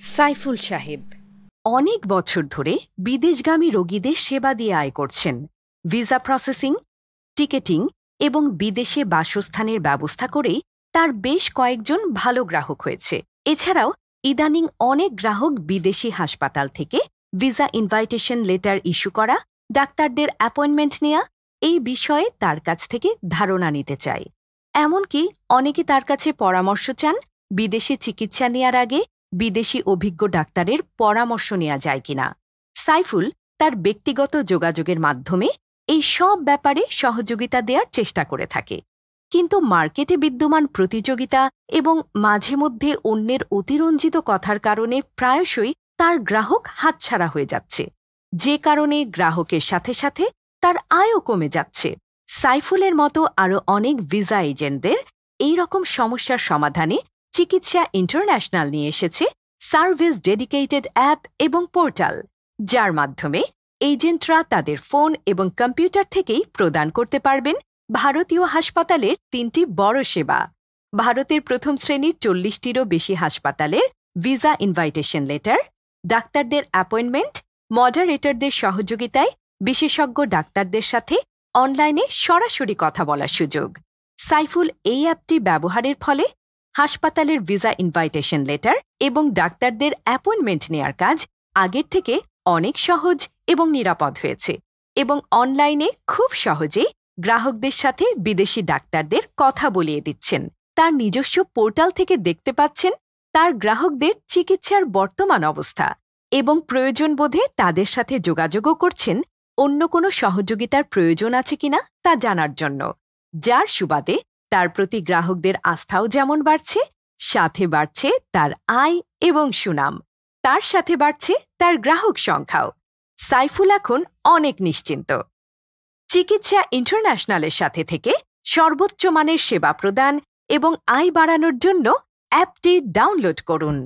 সাইফুল সাহেব অনেক বছর ধরে বিদেশগামী রোগীদের সেবা দিয়ে আয় করছেন। ভিসা প্রসেসিং, টিকেটিং এবং বিদেশে বাসস্থানের ব্যবস্থা করেই তার বেশ কয়েকজন ভালো গ্রাহক হয়েছে। এছাড়াও ইদানিং অনেক গ্রাহক বিদেশি হাসপাতাল থেকে ভিসা ইনভাইটেশন লেটার ইস্যু করা, ডাক্তারদের অ্যাপয়েন্টমেন্ট নেওয়া এই বিষয়ে তার কাছ থেকে ধারণা নিতে চায়। এমনকি অনেকে তার কাছে পরামর্শ চান বিদেশে চিকিৎসা নেয়ার আগে বিদেশি অভিজ্ঞ ডাক্তারের পরামর্শ নেওয়া যায় কিনা। সাইফুল তার ব্যক্তিগত যোগাযোগের মাধ্যমে এই সব ব্যাপারে সহযোগিতা দেওয়ার চেষ্টা করে থাকে। কিন্তু মার্কেটে বিদ্যমান প্রতিযোগিতা এবং মাঝে মধ্যে অন্যের অতিরঞ্জিত কথার কারণে প্রায়শই তার গ্রাহক হাতছাড়া হয়ে যাচ্ছে, যে কারণে গ্রাহকের সাথে সাথে তার আয়ও কমে যাচ্ছে। সাইফুলের মতো আরও অনেক ভিসা এজেন্টদের এই রকম সমস্যার সমাধানে চিকিৎসা ইন্টারন্যাশনাল নিয়ে এসেছে সার্ভিস ডেডিকেটেড অ্যাপ এবং পোর্টাল, যার মাধ্যমে এজেন্টরা তাদের ফোন এবং কম্পিউটার থেকেই প্রদান করতে পারবেন ভারতীয় হাসপাতালের 3টি বড় সেবা। ভারতের প্রথম শ্রেণীর 40টিরও বেশি হাসপাতালের ভিসা ইনভাইটেশন লেটার, ডাক্তারদের অ্যাপয়েন্টমেন্ট, মডারেটরদের সহযোগিতায় বিশেষজ্ঞ ডাক্তারদের সাথে অনলাইনে সরাসরি কথা বলার সুযোগ। সাইফুল এই অ্যাপটি ব্যবহারের ফলে হাসপাতালের ভিসা ইনভাইটেশন লেটার এবং ডাক্তারদের অ্যাপয়েন্টমেন্ট নেয়ার কাজ আগের থেকে অনেক সহজ এবং নিরাপদ হয়েছে, এবং অনলাইনে খুব সহজেই গ্রাহকদের সাথে বিদেশি ডাক্তারদের কথা বলিয়ে দিচ্ছেন। তার নিজস্ব পোর্টাল থেকে দেখতে পাচ্ছেন তার গ্রাহকদের চিকিৎসার বর্তমান অবস্থা এবং প্রয়োজন বোধে তাদের সাথে যোগাযোগও করছেন অন্য কোনো সহযোগিতার প্রয়োজন আছে কিনা তা জানার জন্য, যার সুবাদে তার প্রতি গ্রাহকদের আস্থাও যেমন বাড়ছে, সাথে বাড়ছে তার আয় এবং সুনাম। তার সাথে বাড়ছে তার গ্রাহক সংখ্যাও। সাইফুল এখন অনেক নিশ্চিন্ত। চিকিৎসা ইন্টারন্যাশনালের সাথে থেকে সর্বোচ্চ মানের সেবা প্রদান এবং আয় বাড়ানোর জন্য অ্যাপটি ডাউনলোড করুন।